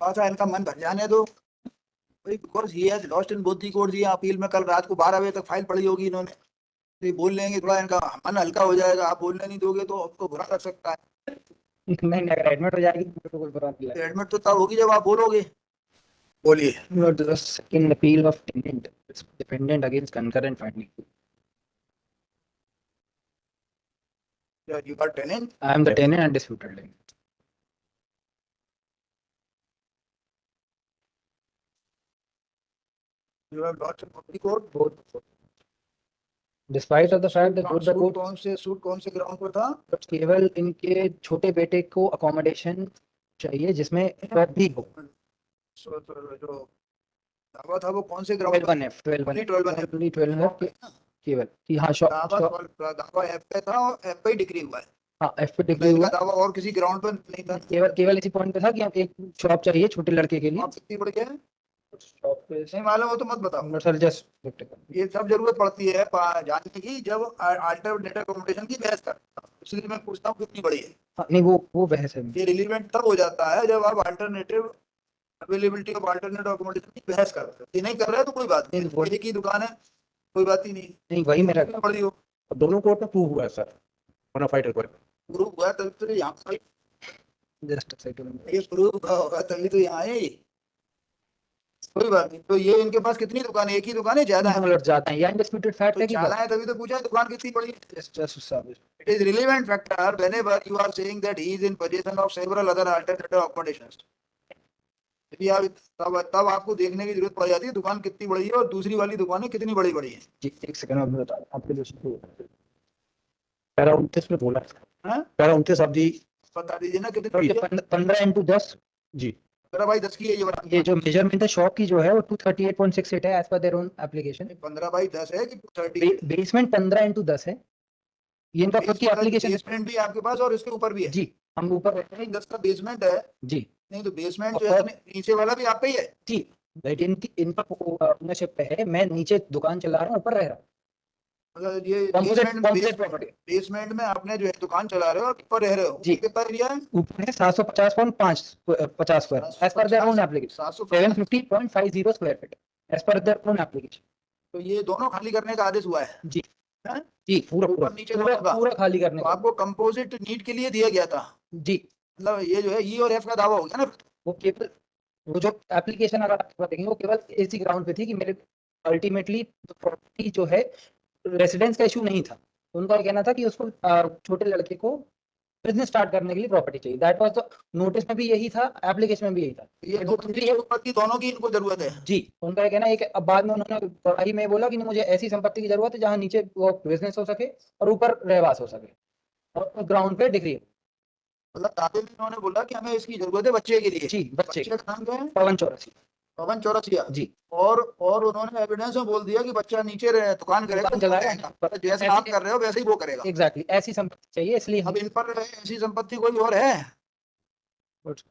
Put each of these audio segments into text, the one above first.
थोड़ा सा इनका मन भर जाने दो। Because he has lost in both the courts. ये अपील में कल रात को 12 बजे तक फाइल पड़ी होगी इन्होंने, तो ये बोल लेंगे, थोड़ा इनका मन हल्का हो जाएगा। आप बोलने नहीं दोगे तो आपको बुरा लग सकता है। नहीं, अगर एडमिट हो जाएगी तो कोई बुरा नहीं लगेगा। एडमिट तो तब होगी जब आप बोलोगे। बोलिए। The second appeal of tenant, it's defendant against concurrent finding. You are tenant. I am the tenant and disputed tenant. You have lost in both the court. Both. Despite of the fact that both the suit court कौन से ground पर था? केवल इनके छोटे बेटे को accommodation चाहिए जिसमें भी हो। जो दावा था वो कौन से ग्राउंड पर? 12F केवल कि हाँ दावा एफ पे था और एफ पे ही डिग्री हुआ है। हाँ, एफ पे डिग्री हुआ। दावा और किसी ग्राउंड पर नहीं था। केवल इसी पॉइंट पे था कि हम एक शॉप चाहिए छोटे लड़के के लिए। कितनी बड़ी है शॉप पे नहीं मालूम हो तो मत बताओ सर। जस्ट ये सब जरूरत पड़ती है जानने की जब अल्टरनेटिव अकोमोडेशन की बहस करता हूं, इसलिए मैं पूछता हूँ कितनी बड़ी है। नहीं, वो बहस है। ये रिलीवेंट तब हो जाता है जब आप alternative availability of alternative accommodation की बहस करते हो। ये नहीं कर रहे तो कोई बात नहीं, एक ही दुकान है, कोई बात ही नहीं। वही मेरा बड़ी हो दोनों कोर्ट में प्रूव हुआ है सर, बोनाफाइड रिक्वायरमेंट प्रूव हुआ तब तो यहाँ पर जस्ट सेकंड ये प्रूव होगा तभी तो यहाँ आए। कोई बात नहीं। तो ये इनके पास कितनी दुकान है? एक ही दुकान है? ज्यादा है? जाता है या अनडिस्प्यूटेड फैक्ट है कि ज्यादा है तभी तो पूछा दुकान कितनी बड़ी है। Just It is relevant factor whenever you are saying that he is in possession of several other alternative accommodations. यदि आप तब आपको देखने की जरूरत पड़ जाती है दुकान कितनी बड़ी है और दूसरी वाली दुकानें कितनी बड़ी बड़ी है। जी एक सेकंड में बता आपके दोस्तों को पैरा 29 में बोला है। पैरा 29 आप जी बता दीजिए ना कितनी? 15x10 जी। 15/10 की है ये जो मेजरमेंट है शॉप की जो है वो 238.68 है as per their own application. 15/10 है कि 30? बेसमेंट 15x10 है। ये इनका खुद की एप्लीकेशन। बेसमेंट भी आपके पास और इसके ऊपर भी है? जी हम ऊपर 10 का बेसमेंट है जी। नहीं तो बेसमेंट जो है नीचे वाला भी आप पे ही है? जी इनका ओनरशिप पे है। मैं नीचे दुकान चला रहा हूँ, ऊपर रह रहा हूँ। मतलब ये बेसमेंट में आपने जो है दुकान चला रहे हो और ऊपर रह रहे हो जी। कितना एरिया है? ऊपर है 750.50 square as per their own application. 750.50 square feet as per their own application. तो ये दोनों खाली करने का आदेश हुआ है? जी जी पूरा नीचे पूरा खाली करने। तो आपको कंपोजिट नीड के लिए दिया गया था? जी मतलब ये जो है ई और एफ का दावा हो गया ना। वो केवल वो जो एप्लीकेशन अगर आप देखेंगे वो केवल इसी ग्राउंड पे थी कि मेरे अल्टीमेटली प्रॉपर्टी जो है रेसिडेंस का इशू नहीं था। उनका कहना था कि उसको छोटे लड़के को बिजनेस स्टार्ट करने के लिए प्रॉपर्टी चाहिए। दैट वाज द नोटिस में भी यही था, एप्लीकेशन में भी यही था। ये दोनों की इनको जरूरत है जी। उनका कहना है कि अब बाद में उन्होंने गवाही में बोला कि मुझे ऐसी संपत्ति की जरूरत है जहां नीचे वो बिजनेस हो सके और ऊपर रहवास हो सके और ग्राउंड पे डिग्री। मतलब दादे ने उन्होंने बोला कि हमें इसकी जरूरत है बच्चे के लिए। जी बच्चे का नाम क्या है? पवन चौरसिया जी। और उन्होंने एविडेंस में बोल दिया कि बच्चा नीचे दुकान करेगा, जैसे आप कर रहे हो वैसे ही वो करेगा। एग्जैक्टली ऐसी संपत्ति चाहिए इसलिए। अब इन पर ऐसी संपत्ति कोई और है?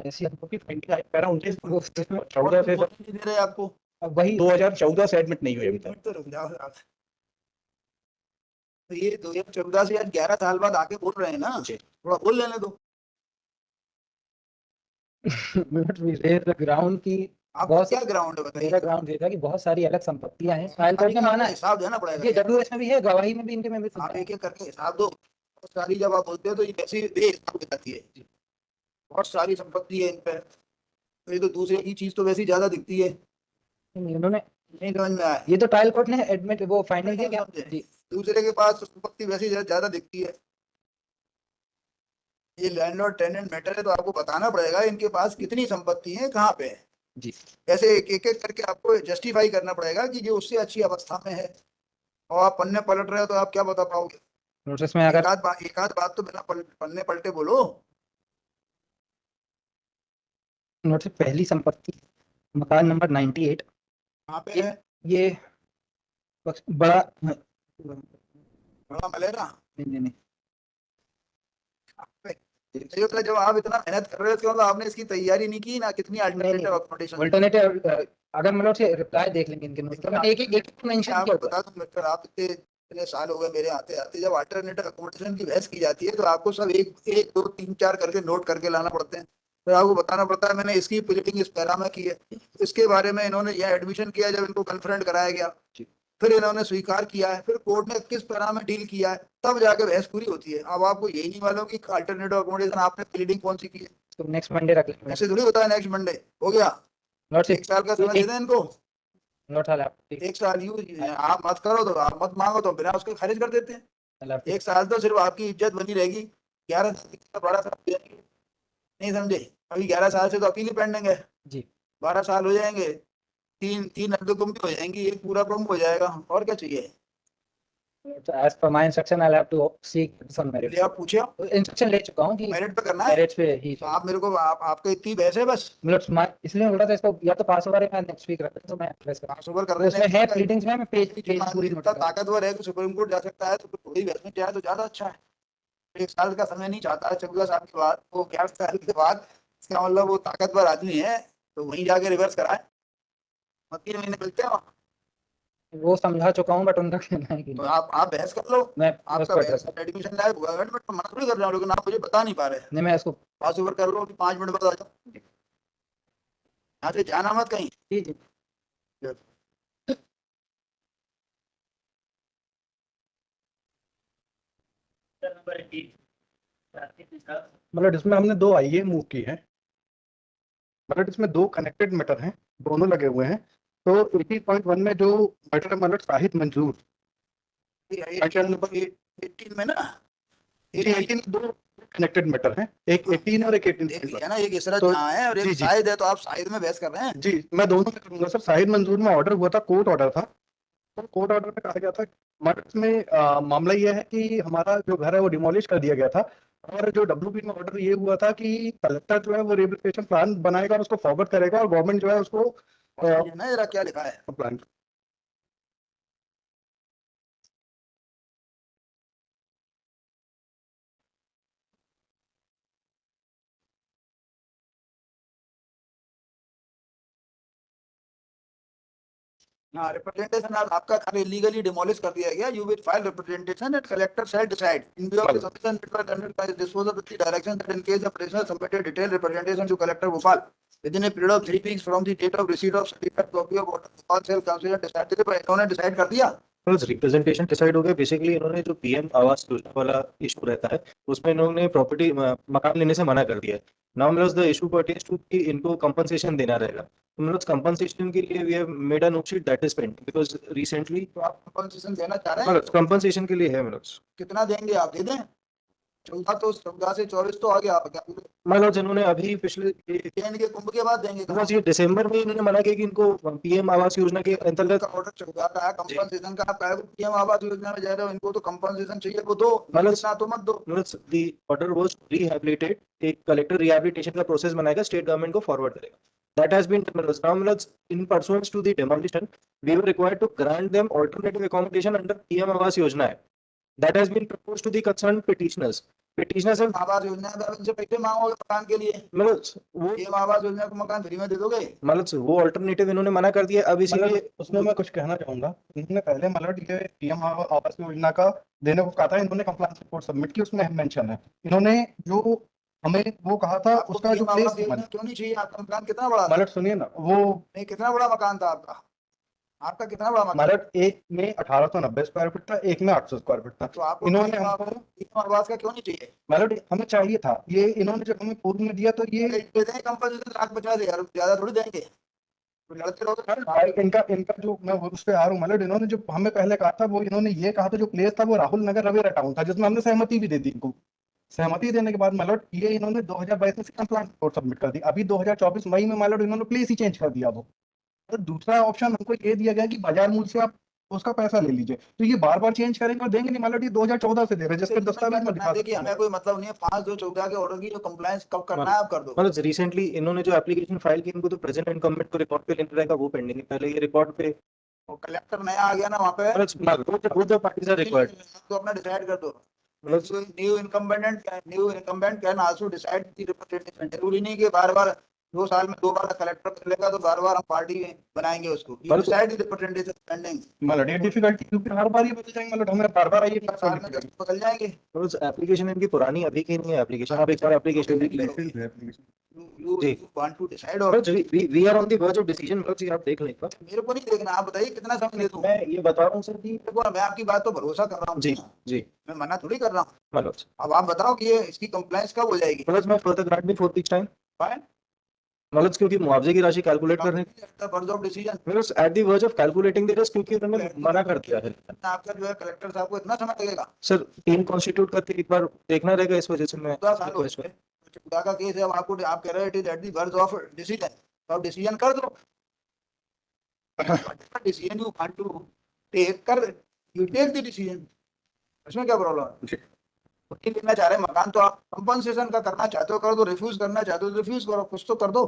ऐसी संपत्ति पैरा 29 14 से दे रहे आपको। अब वही 2014 से एडमिट नहीं हुई अभी तक। तो रुक जाओ तो ये 2014 से 11 साल बाद आके बोल रहे हैं ना, थोड़ा बोल लेने दो। ग्राउंड की बहुत क्या ग्राउंड है बताइए? मेरा ग्राउंड ये था कि बहुत सारी अलग संपत्तियां हैं, फाइल करके माना है, हिसाब देना पड़ेगा। ये डब्ल्यूएस में भी है, गवाही में भी, इनके में भी। आप एक एक करके हिसाब दो। बहुत सारी जब आप बोलते हो तो ये ऐसी बेहिसाब हो जाती है। बहुत सारी संपत्ति है इन पे, तो ये तो दूसरे की चीज तो वैसी ज्यादा दिखती है। इन्होंने नहीं समझ में आया? ये तो ट्रायल कोर्ट ने एडमिट वो फाइनल किया क्या? जी दूसरे के पास संपत्ति वैसी ज्यादा दिखती है। ये लैंडलॉर्ड टेनेंट मैटर है तो आपको बताना पड़ेगा इनके पास कितनी संपत्ति है, कहाँ पे है जी। ऐसे एक एक करके आपको जस्टिफाई करना पड़ेगा कि जो उससे अच्छी अवस्था में है। और आप पन्ने पलट रहे हो तो आप क्या बता पाओगे? नोटिस में अगर एक आध बात तो बिना पन्ने पलटे बोलो। नोटिस पहली संपत्ति मकान नंबर 98 कहाँ पे है? ये बड़ा मलेरा नहीं जब आप इतना मेहनत कर रहे हो तो आपने इसकी तैयारी नहीं की ना? कितनी अल्टरनेटिव अल्टरनेटिव अगर मतलब से रिप्लाई देख लेंगे इनके नोट में एक मेंशन किया बता दूं मिस्टर, आप इतने साल हो गए मेरे आते आते, जब अल्टरनेटिव अकोमोडेशन की बहस की जाती है तो आपको सब एक 2 3 4 करके नोट करके लाना पड़ते हैं। फिर आपको बताना पड़ता है मैंने इसकी प्लेटिंग इस पैरा में की है, इसके बारे में इन्होंने यह एडमिशन किया जब इनको कन्फ्रंट कराया गया, फिर इन्होंने स्वीकार किया है, फिर कोर्ट ने किस पैरा में डील किया है, तब जाके बहस पूरी होती है। अब आपको यही नहीं मालूम कि अल्टरनेटिव अकोमोडेशन आपने प्लीडिंग कौन सी की है, तो नेक्स्ट मंडे रख लेंगे। ऐसे थोड़ी होता है नेक्स्ट मंडे हो गया। नॉट 1 साल का समय दे दें इनको, नॉट अलाउड। 1 साल आप मत करो तो आप मत मांगो तो बिना उसके खारिज कर देते हैं। 1 साल तो सिर्फ आपकी इज्जत बनी रहेगी, 11 साल का बड़ा साल नहीं समझे। अभी 11 साल से तो अपील पेंडिंग है जी 12 साल हो जाएंगे, तीन अर्ध कुंभ हो जाएंगी, एक पूरा कुंभ हो जाएगा, और क्या चाहिए। तो as per my instruction I have to seek some merit. चलिए आप पूछिए, इंस्ट्रक्शन ले चुका हूं कि मेरिट पे करना है मेरिट पे ही तो आप मेरे को आपके इतनी बहस है बस, मतलब इसलिए बोला था इसको या तो पास ओवर है मैं नेक्स्ट वीक रखता हूं, तो मैं एड्रेस कर पास ओवर कर उसमें है रहे प्लीडिंग्स में मैं पेज पूरी नोट इतना ताकतवर है कि सुप्रीम कोर्ट जा सकता है, तो थोड़ी बहस में जाए तो ज्यादा अच्छा है। 1 साल का समय नहीं चाहता है, 14 साल के बाद, वो 11 साल के बाद, इसका मतलब वो ताकतवर आदमी है तो वहीं जाके रिवर्स कराए, 3 महीने मिलते हैं वहाँ। वो समझा चुका हूं, बट उनका कहना है कि तो आप बहस कर लो, मैं आपका उसको एड्रेस एडमिशन लायक होगा, मैं तो मना थोड़ी कर रहा हूँ, लेकिन आप मुझे बता नहीं पा रहे। नहीं मैं इसको पास ओवर कर लो, 5 मिनट बाद आ जाओ, यहाँ से जाना मत कहीं। जी जी मतलब इसमें हमने 2 आईए मूव की है, मतलब इसमें 2 कनेक्टेड मैटर हैं, दोनों लगे हुए हैं। तो 80.1 में जो मैटर है मतलब शाहिद मंजूर 18 में ना, 18 2 कनेक्टेड मैटर हैं, एक 18 और एक 18 देख लिया ना, एक इसरा तो जहाँ है और जी, एक जी। शाहिद है, तो आप शाहिद में बहस कर रहे हैं। जी मैं दोनों में करूंगा सर। शाहिद मंजूर में ऑर्डर हुआ था, कोर्ट ऑर्डर था, तो कोर्ट ऑर्डर में कहा गया था मर्डर में मामला यह है कि हमारा जो घर है वो डिमोलिश कर दिया गया था, और जो WP में ऑर्डर ये हुआ था कि कलेक्टर जो है वो रिहेबिलिटेशन प्लान बनाएगा और उसको फॉरवर्ड करेगा, और गवर्नमेंट जो है उसको ये ना जरा क्या लिखा है, प्लान। हाँ रिप्रेजेंटेशन आपका घर इलीगली डिमोलिश कर दिया गया, you will file representation and collector shall decide in view of the sufficient paper and by disposal of the direction that in case of personal submitted detailed representation to collector Bhopal within a period of 3 weeks from the date of receipt of certified copy of order Bhopal shall consider decided by इन्होंने decide कर दिया। बस representation decide हो गया। Basically इन्होंने जो PM Awas Yojana वाला issue रहता है उसमें इन्होंने प्रॉपर्टी मकान लेने से मना कर दिया है। नाउ मतलब द इशू पर्टेन्स टू कि इनको कंपनसेशन देना रहेगा, तो मतलब कंपनसेशन के लिए we have made a note sheet that is pending because recently तो आप कंपनसेशन देना चाह रहे हैं, मतलब कंपनसेशन के लिए है मतलब कितना देंगे आप दे दें। 14 से 24 तो आ गया, आप क्या मतलब जिन्होंने अभी पिछले इनके कुंभ के बाद देंगे मतलब ये दिसंबर में इन्होंने मना किया कि इनको पीएम आवास योजना के अंतर्गत का ऑर्डर चल रहा है कंपनसेशन का। आप पीएम आवास योजना में जा रहे हो, इनको तो कंपनसेशन चाहिए, वो दो, मतलब इतना तो मत दो। द ऑर्डर वाज रिहैबिलिटेड, एक कलेक्टर रिहैबिलिटेशन का प्रोसेस बनाएगा, स्टेट गवर्नमेंट को फॉरवर्ड करेगा। That has been now in pursuance to the demolition, we were required to grant them alternative accommodation under PM Awas Yojana. That has been proposed to the concerned petitioners. Petitioners have Awas Yojana में इनसे पैसे मांगोगे मकान के लिए, मतलब वो PM Awas Yojana को मकान फ्री में दे दोगे। मतलब वो अल्टरनेटिव इन्होंने मना कर दिया। अब इसीलिए मतलब उसमें मैं कुछ कहना चाहूंगा, इन्होंने पहले मतलब ये पीएम आवास योजना का देने को कहा था, इन्होंने कंप्लायंस रिपोर्ट सबमिट की, उसमें मेंशन है इन्होंने जो हमें वो कहा था उसका जो आवास प्लेस योजना क्यों नहीं चाहिए, आपका मकान कितना बड़ा था? मतलब सुनिए ना, वो नहीं कितना बड़ा मकान था आपका, आपका कितना बड़ा मकान? मतलब एक में 1890 स्क्वायर फीट था, एक में 800 स्क्वायर फीट था। तो आपको इन्होंने पीएम हमको आवास का क्यों नहीं चाहिए? मतलब हमें चाहिए था, ये इन्होंने जब हमें पूर्व में दिया तो ये दे देंगे कंपनसेशन 1,50,000, ज्यादा थोड़ी देंगे, तो लड़ते रहो तो भाई इनका जो मैं उस पे आ रहा हूँ मतलब इन्होंने जो हमें पहले कहा था, वो इन्होंने ये कहा था जो प्लेस था वो राहुल नगर रवेरा टाउन था, जिसमें हमने सहमति भी दे दी इनको। सहमति देने के बाद मतलब ये इन्होंने 2022 में कंप्लायंस रिपोर्ट सबमिट कर दी, अभी 2024 मई में मतलब इन्होंने प्लेस ही चेंज कर दिया। वो तो दूसरा ऑप्शन हमको ये दिया गया कि बाजार मूल्य से आप उसका पैसा ले लीजिए, तो ये बार बार चेंज करेंगे और देंगे नहीं, मतलब ये 2014 से दे रहे हैं, जिसके दस्तावेज में दिखा देखिए हमें कोई मतलब नहीं है, 5/2/14 के ऑर्डर की जो कंप्लायंस कब करना है आप कर दो। मतलब रिसेंटली इन्होंने जो एप्लीकेशन फाइल की, इनको तो प्रेजेंट इनकम्बेंट को रिकॉर्ड पे लेना रहेगा, वो पेंडिंग है। पहले ये रिकॉर्ड पे कलेक्टर नया आ गया ना वहाँ पे, both the parties are required. तो अपना डिसाइड कर दो। मतलब new incumbent can also decide the representation, जरूरी नहीं कि बार बार 2 साल में 2 बार कलेक्टर कर लेगा तो बार बार हम पार्टी बनाएंगे उसको। पर- डिसाइड रिप्रेजेंटेटिव पेंडिंग मतलब ये डिफिकल्टी क्योंकि हर बार ये बदल जाएंगे, मतलब हमें बार बार ये साल में 10 बदल जाएंगे। तो एप्लीकेशन इनकी पुरानी अभी की नहीं है एप्लीकेशन, आप एक बार एप्लीकेशन लिख लें। You जी। want to decide or we are on the verge of decision, आप देख लें एक बार। मेरे को नहीं देखना, आप बताइए कितना समय ले दूं। मैं ये बता रहा हूँ सर कि देखो मैं आपकी बात तो भरोसा कर रहा हूँ जी जी मैं मना थोड़ी कर रहा हूँ। मनोज, अब आप बताओ कि ये इसकी कंप्लायंस कब हो जाएगी। मनोज मैं फर्दर ग्रांट मी 4 वीक्स टाइम Fine. मनोज, क्योंकि मुआवजे की राशि कैलकुलेट करने verge of decision Manoj eight the verge of calculating the risk, क्योंकि उन्होंने मना कर दिया है। आपका जो है कलेक्टर साहब को इतना समय लगेगा। सर टीम कॉन्स्टिट्यूट करके एक बार देखना रहेगा, इस वजह से मैं 14 साल हो request गए। खुदा का केस है, अब आपको आप कह रहे हो it is at the verge of decision, तो आप डिसीजन कर दो। Decision you want to take कर, यू टेक द डिसीजन। इसमें क्या प्रॉब्लम है। छुट्टी लेना चाह रहे हैं मकान तो आप कंपनसेशन का करना चाहते हो कर दो, रिफ्यूज करना चाहते हो रिफ्यूज करो, कुछ तो कर दो।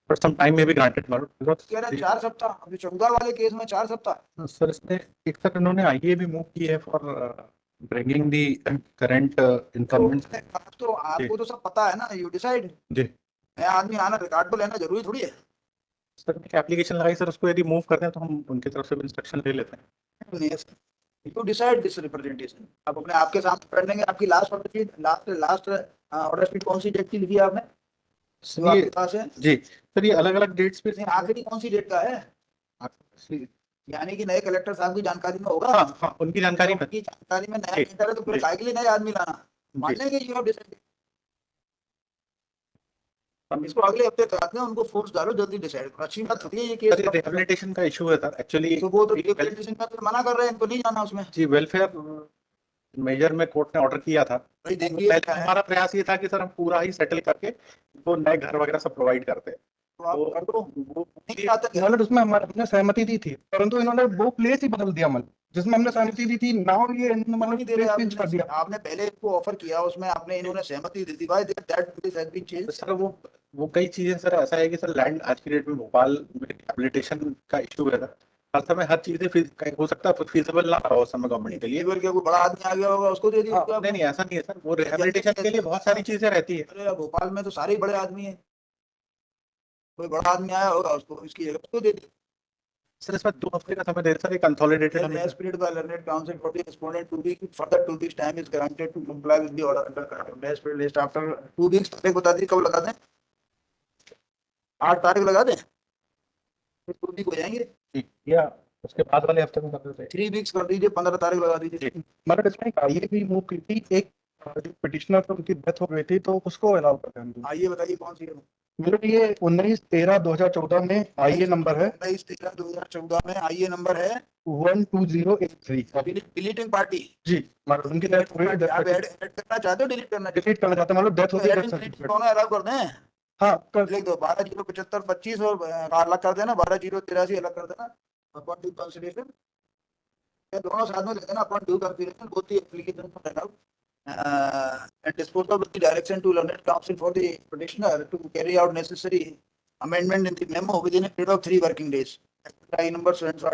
for some time may be granted, my lord, because कह रहे हैं 4 सप्ताह, अभी 14 वाले केस में 4 सप्ताह। सर इसमें एक सर इन्होंने आईए भी मूव की है for bringing the current incumbent. अब तो आपको तो सब पता है ना, यू डिसाइड। जी मैं आदमी आना रिकॉर्ड तो लेना जरूरी थोड़ी है। सर एप्लीकेशन लगाई सर, उसको यदि मूव करते हैं तो हम उनकी तरफ से इंस्ट्रक्शन ले लेते हैं। You decide this representation. आप अपने आपके सामने कर लेंगे। आपकी last order sheet, last order sheet कौन सी डेट की लिखी है आपने जो आपके पास है। जी सर ये अलग अलग डेट्स पे नहीं, आखिरी कौन सी डेट का है, यानी कि नए कलेक्टर साहब की जानकारी में होगा। हाँ हाँ उनकी जानकारी में। उनकी जानकारी में नया जी, लेटर है तो फिर जी। काय के लिए नए आदमी लाना। मान लेंगे यू हैव डिसाइडेड। इसको अगले हफ्ते कराते हैं, उनको फोर्स डालो जल्दी डिसाइड करो। अच्छी बात होती है ये केस। रिहेबिलिटेशन का इशू है सर एक्चुअली। तो वो तो रिप्रेजेंटेशन का तो मना कर रहे हैं, इनको नहीं जाना उसमें। जी वेलफेयर मेजर में कोर्ट ने ऑर्डर किया था। भाई देखिए पहले हमारा प्रयास ये था कि सर हम पूरा ही सेटल करके वो नए घर वगैरह सब प्रोवाइड करते हैं। तो आप कर दो। वो नहीं चाहते क्या? मतलब उसमें हमारे हमने सहमति दी थी, परंतु इन्होंने वो प्लेस ही बदल दिया, मतलब जिसमें हमने सहमति दी थी नाउ ये नहीं मतलब दे रहे प्लेस चेंज कर दिया। आपने पहले इसको ऑफर किया, उसमें आपने इन्होंने सहमति दी थी। भाई that place has been change. Sir वो कई चीजें सर ऐसा है कि सर लैंड आज की डेट में भोपाल में रिहेबिलिटेशन का इशू है सर। हर समय हर चीजें हो सकता है फिजिबल ना हो उस समय गवर्नमेंट के लिए। लेबर के कोई बड़ा आदमी आ गया होगा उसको दे दिया। नहीं नहीं ऐसा नहीं है सर, वो रिहेबिलिटेशन के लिए बहुत सारी चीजें रहती है। अरे भोपाल में तो सारे ही बड़े आदमी हैं, कोई बड़ा आदमी आया होगा उसको इसकी जगह उसको दे दिया। सर इसमें 2 हफ्ते का समय दे सर, एक कंसोलिडेटेड हमें As period by learned counsel for the respondent 2 weeks, further 2 weeks time is granted to comply with the order under best period list after 2 weeks। तारीख बता दी कब लगा दें, 8 तारीख लगा दें, फिर 2 वीक हो जाएंगे। या उसके बाद वाले हफ्ते में कर देते हैं। 3 वीक्स कर दीजिए, 15 तारीख लगा दीजिए। मतलब इसमें एक आईए भी मूव की थी, एक जो पिटिशनर पर उनकी डेथ हो गई थी तो उसको अलाउ करते हैं हम। आइए बताइए कौन सी है। मतलब ये 19/13/2014 में आईए नंबर है 19/13/2014 में आइए नंबर है 12083। Deleting party. जी मतलब उनकी डेथ हो गई, आप ऐड करना चाहते हो डिलीट करना चाहते डिलीट करना चाहते हैं, मतलब डेथ हो? होती है डिलीट दोनों अलाउ कर दें। हाँ कर लिख दो 12/075/25 और अलग कर देना, 12/083 अलग कर देना। अपॉन ड्यू कंसीडरेशन, ये दोनों साथ में लिख देना। Upon due consideration both the application for rate out and disposal with the direction to learned counsel for the petitioner to carry out necessary amendment in the memo within a period of 3 working days। I number so and so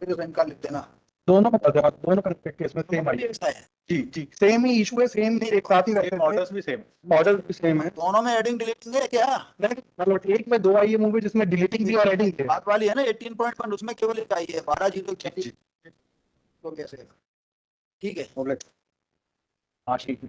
फिर इनका लिख देना। दोनों बता दें, दोनों का case में सेम आई। ऐसा है, जी जी सेम ही इशू है, सेम एक साथ ही रहते हैं, ऑर्डर्स भी सेम है। दोनों में एडिंग डिलीटिंग है क्या? नहीं मतलब एक में 2 आईए मूव है जिसमें डिलीटिंग भी और एडिंग है। बात वाली है ना 18.1, उसमें केवल एक आई है 12/083। तो कैसे ठीक है। हाँ ठीक है।